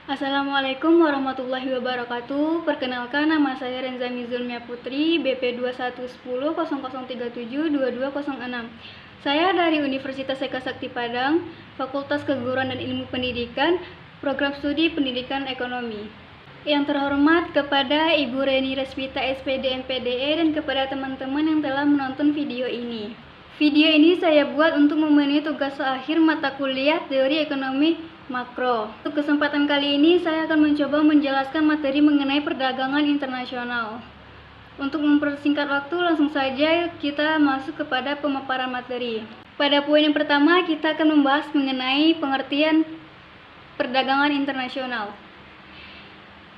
Assalamualaikum warahmatullahi wabarakatuh. Perkenalkan, nama saya Renzami Zulmia Putri, BP 211000372206. Saya dari Universitas Eka Sakti Padang, Fakultas Keguruan dan Ilmu Pendidikan, Program Studi Pendidikan Ekonomi. Yang terhormat kepada Ibu Reni Resvita SPD MPDE dan kepada teman-teman yang telah menonton video ini. Video ini saya buat untuk memenuhi tugas akhir mata kuliah Teori Ekonomi Makro. Untuk kesempatan kali ini saya akan mencoba menjelaskan materi mengenai perdagangan internasional. Untuk mempersingkat waktu, langsung saja kita masuk kepada pemaparan materi. Pada poin yang pertama, kita akan membahas mengenai pengertian perdagangan internasional.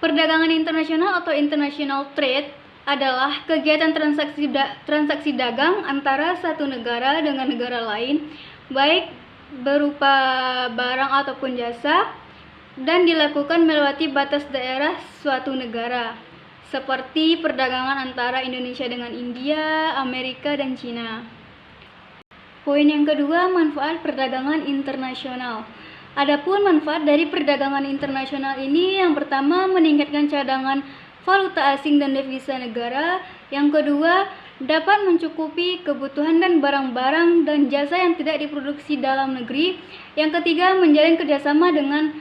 Perdagangan internasional atau international trade adalah kegiatan transaksi dagang antara satu negara dengan negara lain, baik berupa barang ataupun jasa, dan dilakukan melewati batas daerah suatu negara, seperti perdagangan antara Indonesia dengan India, Amerika, dan Cina. Poin yang kedua, manfaat perdagangan internasional. Adapun manfaat dari perdagangan internasional ini, yang pertama, meningkatkan cadangan valuta asing dan devisa negara. Yang kedua, dapat mencukupi kebutuhan dan barang-barang dan jasa yang tidak diproduksi dalam negeri. Yang ketiga, menjalin kerjasama dengan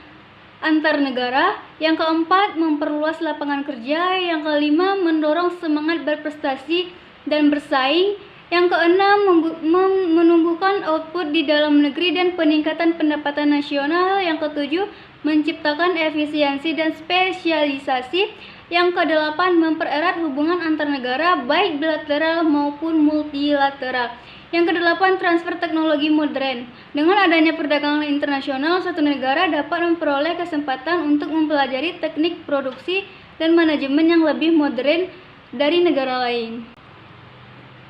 antar negara. Yang keempat, memperluas lapangan kerja. Yang kelima, mendorong semangat berprestasi dan bersaing. Yang keenam, menumbuhkan output di dalam negeri dan peningkatan pendapatan nasional. Yang ketujuh, menciptakan efisiensi dan spesialisasi. Yang kedelapan, mempererat hubungan antar negara baik bilateral maupun multilateral. Yang kedelapan, transfer teknologi modern. Dengan adanya perdagangan internasional, satu negara dapat memperoleh kesempatan untuk mempelajari teknik produksi dan manajemen yang lebih modern dari negara lain.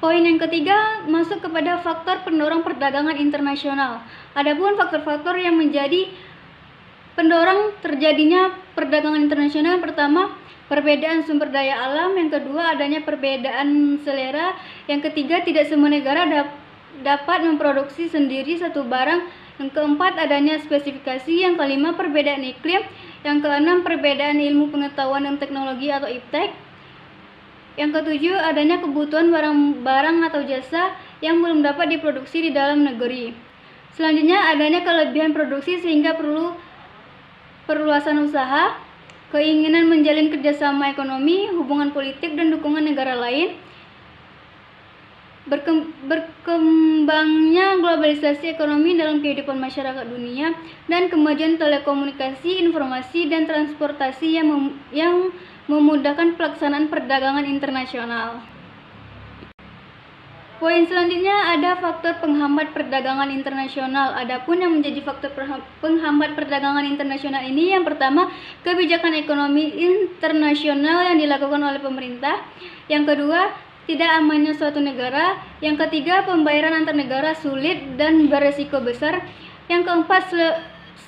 Poin yang ketiga, masuk kepada faktor pendorong perdagangan internasional. Adapun faktor-faktor yang menjadi pendorong terjadinya perdagangan internasional, pertama, perbedaan sumber daya alam. Yang kedua, adanya perbedaan selera. Yang ketiga, tidak semua negara dapat memproduksi sendiri satu barang. Yang keempat, adanya spesifikasi. Yang kelima, perbedaan iklim. Yang keenam, perbedaan ilmu pengetahuan dan teknologi atau iptek. Yang ketujuh, adanya kebutuhan barang-barang atau jasa yang belum dapat diproduksi di dalam negeri. Selanjutnya, adanya kelebihan produksi sehingga perlu perluasan usaha, keinginan menjalin kerjasama ekonomi, hubungan politik, dan dukungan negara lain. Berkembangnya globalisasi ekonomi dalam kehidupan masyarakat dunia, dan kemajuan telekomunikasi, informasi, dan transportasi yang memudahkan pelaksanaan perdagangan internasional. Poin selanjutnya ada faktor penghambat perdagangan internasional. Adapun yang menjadi faktor penghambat perdagangan internasional ini, yang pertama, kebijakan ekonomi internasional yang dilakukan oleh pemerintah. Yang kedua, tidak amannya suatu negara. Yang ketiga, pembayaran antar negara sulit dan beresiko besar. Yang keempat,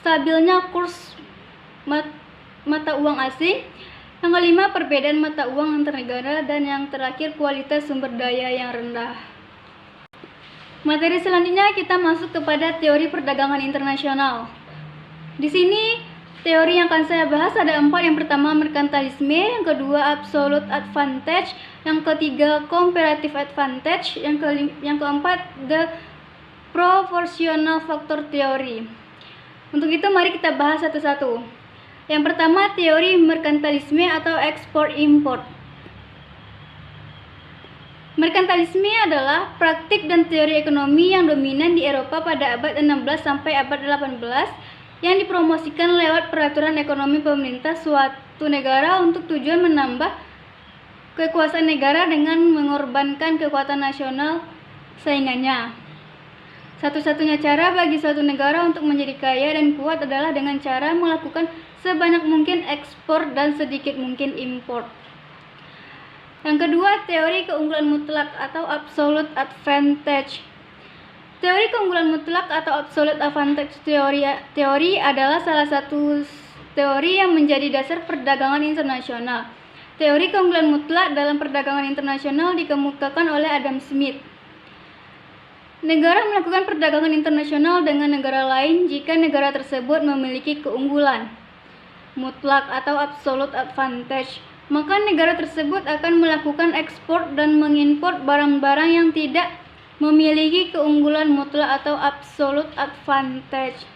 stabilnya kurs mata uang asing. Yang kelima, perbedaan mata uang antar negara. Dan yang terakhir, kualitas sumber daya yang rendah. Materi selanjutnya kita masuk kepada teori perdagangan internasional. Di sini teori yang akan saya bahas ada 4. Yang pertama, merkantilisme. Yang kedua, absolute advantage. Yang ketiga, comparative advantage. Yang keempat, the proportional factor theory. Untuk itu mari kita bahas satu-satu. Yang pertama, teori merkantilisme atau export-import. Merkantilisme adalah praktik dan teori ekonomi yang dominan di Eropa pada abad 16 sampai abad 18 yang dipromosikan lewat peraturan ekonomi pemerintah suatu negara untuk tujuan menambah kekuasaan negara dengan mengorbankan kekuatan nasional saingannya. Satu-satunya cara bagi suatu negara untuk menjadi kaya dan kuat adalah dengan cara melakukan sebanyak mungkin ekspor dan sedikit mungkin impor. Yang kedua, teori keunggulan mutlak atau absolute advantage. Teori keunggulan mutlak atau absolute advantage teori adalah salah satu teori yang menjadi dasar perdagangan internasional. Teori keunggulan mutlak dalam perdagangan internasional dikemukakan oleh Adam Smith. Negara melakukan perdagangan internasional dengan negara lain jika negara tersebut memiliki keunggulan. mutlak atau absolute advantage, maka negara tersebut akan melakukan ekspor dan mengimpor barang-barang yang tidak memiliki keunggulan mutlak atau absolute advantage.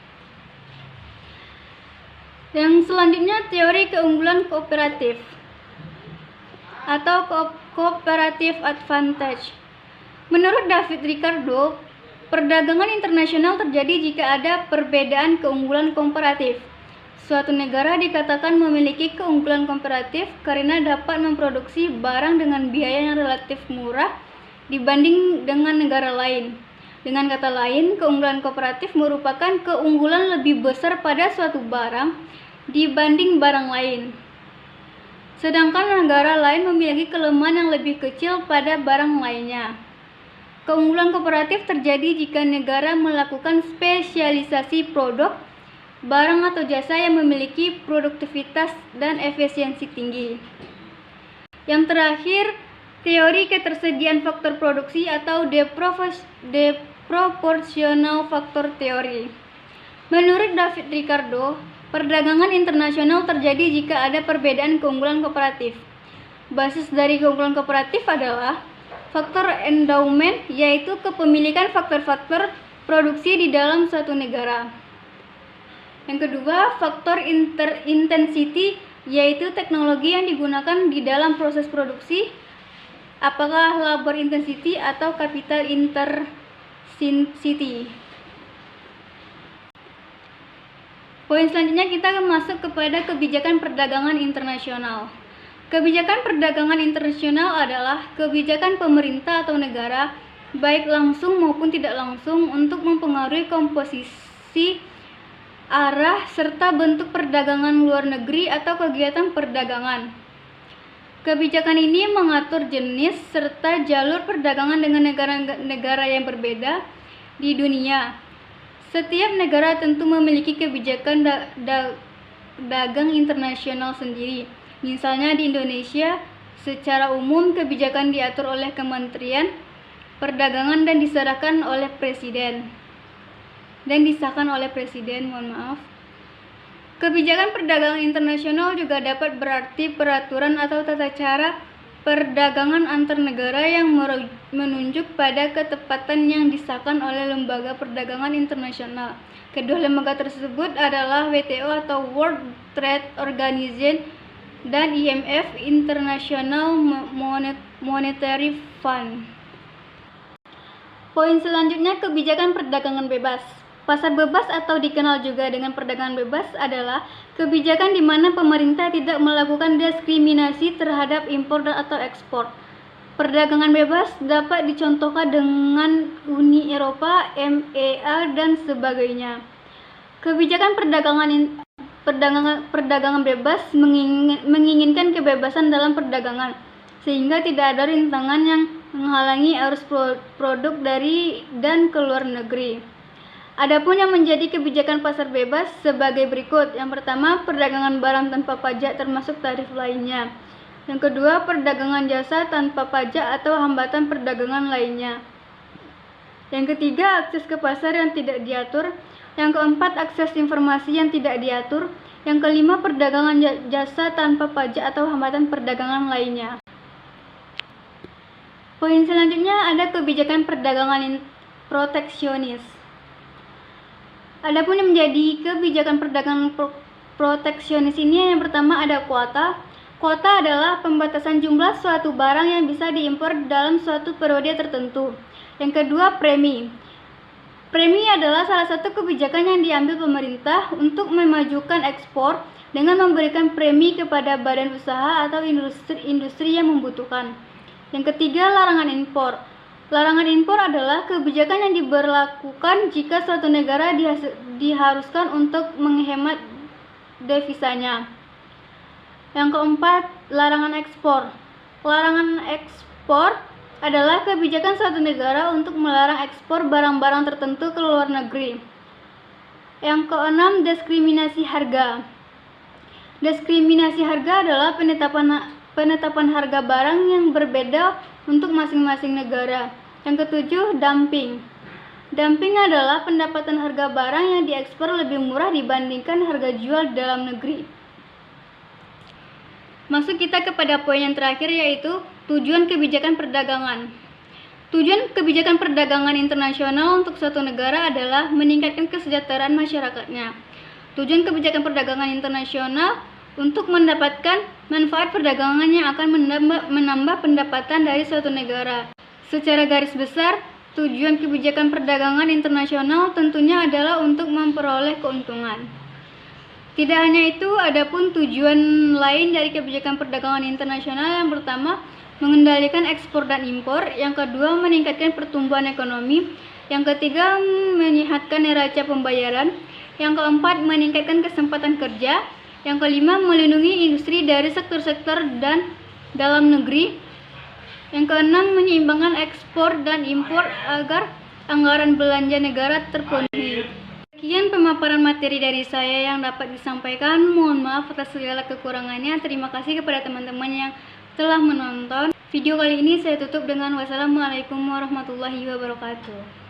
Yang selanjutnya, teori keunggulan kooperatif atau cooperative advantage. Menurut David Ricardo, perdagangan internasional terjadi jika ada perbedaan keunggulan komparatif. Suatu negara dikatakan memiliki keunggulan komparatif karena dapat memproduksi barang dengan biaya yang relatif murah dibanding dengan negara lain. Dengan kata lain, keunggulan kooperatif merupakan keunggulan lebih besar pada suatu barang dibanding barang lain. Sedangkan negara lain memiliki kelemahan yang lebih kecil pada barang lainnya. Keunggulan kooperatif terjadi jika negara melakukan spesialisasi produk, barang atau jasa yang memiliki produktivitas dan efisiensi tinggi. Yang terakhir, teori ketersediaan faktor produksi atau deproportional factor theory. Menurut David Ricardo, perdagangan internasional terjadi jika ada perbedaan keunggulan kooperatif. Basis dari keunggulan kooperatif adalah faktor endowment, yaitu kepemilikan faktor-faktor produksi di dalam suatu negara. Yang kedua, faktor intensity, yaitu teknologi yang digunakan di dalam proses produksi, apakah labor intensity atau capital intensity. Poin selanjutnya kita masuk kepada kebijakan perdagangan internasional. Kebijakan perdagangan internasional adalah kebijakan pemerintah atau negara, baik langsung maupun tidak langsung, untuk mempengaruhi komposisi, arah, serta bentuk perdagangan luar negeri atau kegiatan perdagangan. Kebijakan ini mengatur jenis serta jalur perdagangan dengan negara-negara yang berbeda di dunia. Setiap negara tentu memiliki kebijakan dagang internasional sendiri. Misalnya di Indonesia, secara umum kebijakan diatur oleh Kementerian Perdagangan dan disahkan oleh Presiden. Kebijakan perdagangan internasional juga dapat berarti peraturan atau tata cara perdagangan antar negara yang menunjuk pada ketepatan yang disahkan oleh Lembaga Perdagangan Internasional. Kedua lembaga tersebut adalah WTO atau World Trade Organization dan IMF, International Monetary Fund. Poin selanjutnya, kebijakan perdagangan bebas. Pasar bebas atau dikenal juga dengan perdagangan bebas adalah kebijakan di mana pemerintah tidak melakukan diskriminasi terhadap impor atau ekspor. Perdagangan bebas dapat dicontohkan dengan Uni Eropa, MEA, dan sebagainya. Kebijakan perdagangan bebas menginginkan kebebasan dalam perdagangan, sehingga tidak ada rintangan yang menghalangi arus produk dari dan ke luar negeri. Adapun yang menjadi kebijakan pasar bebas sebagai berikut. Yang pertama, perdagangan barang tanpa pajak termasuk tarif lainnya. Yang kedua, perdagangan jasa tanpa pajak atau hambatan perdagangan lainnya. Yang ketiga, akses ke pasar yang tidak diatur. Yang keempat, akses informasi yang tidak diatur. Yang kelima, perdagangan jasa tanpa pajak atau hambatan perdagangan lainnya. Poin selanjutnya ada kebijakan perdagangan proteksionis. Adapun yang menjadi kebijakan perdagangan proteksionis ini, yang pertama ada kuota. Kuota adalah pembatasan jumlah suatu barang yang bisa diimpor dalam suatu periode tertentu. Yang kedua, premi. Premi adalah salah satu kebijakan yang diambil pemerintah untuk memajukan ekspor dengan memberikan premi kepada badan usaha atau industri yang membutuhkan. Yang ketiga, larangan impor. Larangan impor adalah kebijakan yang diberlakukan jika suatu negara diharuskan untuk menghemat devisanya. Yang keempat, larangan ekspor. Larangan ekspor adalah kebijakan suatu negara untuk melarang ekspor barang-barang tertentu ke luar negeri. Yang keenam, diskriminasi harga. Diskriminasi harga adalah penetapan harga barang yang berbeda untuk masing-masing negara. Yang ketujuh, dumping. Dumping adalah pendapatan harga barang yang diekspor lebih murah dibandingkan harga jual dalam negeri. Masuk kita kepada poin yang terakhir, yaitu tujuan kebijakan perdagangan. Tujuan kebijakan perdagangan internasional untuk suatu negara adalah meningkatkan kesejahteraan masyarakatnya. Tujuan kebijakan perdagangan internasional untuk mendapatkan manfaat perdagangan yang akan menambah pendapatan dari suatu negara. Secara garis besar, tujuan kebijakan perdagangan internasional tentunya adalah untuk memperoleh keuntungan. Tidak hanya itu, adapun tujuan lain dari kebijakan perdagangan internasional yang pertama, mengendalikan ekspor dan impor, yang kedua, meningkatkan pertumbuhan ekonomi, yang ketiga, menyehatkan neraca pembayaran, yang keempat, meningkatkan kesempatan kerja, yang kelima, melindungi industri dari sektor-sektor dan dalam negeri, yang keenam, menyeimbangkan ekspor dan impor agar anggaran belanja negara terpenuhi. Sekian pemaparan materi dari saya yang dapat disampaikan. Mohon maaf atas segala kekurangannya. Terima kasih kepada teman-teman yang telah menonton. Video kali ini saya tutup dengan wassalamualaikum warahmatullahi wabarakatuh.